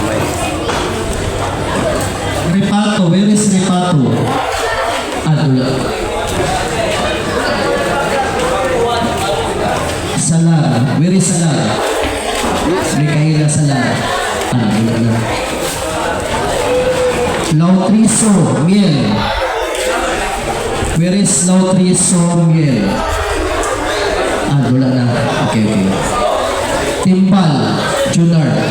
kamay. Repato, where is Repato? Wala. Salar, where is Salar? Mikaela Salar. Wala na. Lautriso, Miel. Where is Lautriso, Miel? Wala na. Okay. Timbal, Junard.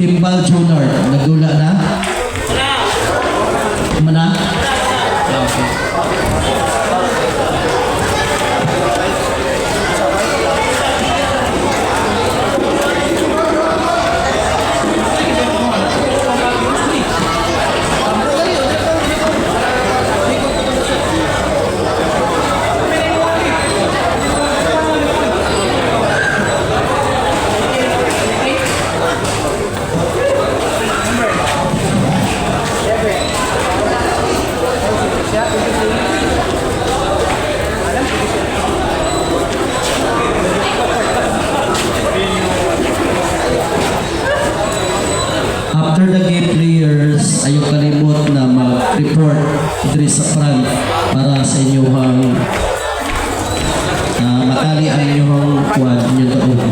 Timbal Junard. Nagdula na? Mana? Okay. After the game players, ayaw kalimot na mag-report dito sa front para sa inyong makali ang inyong kuwan, inyong taon.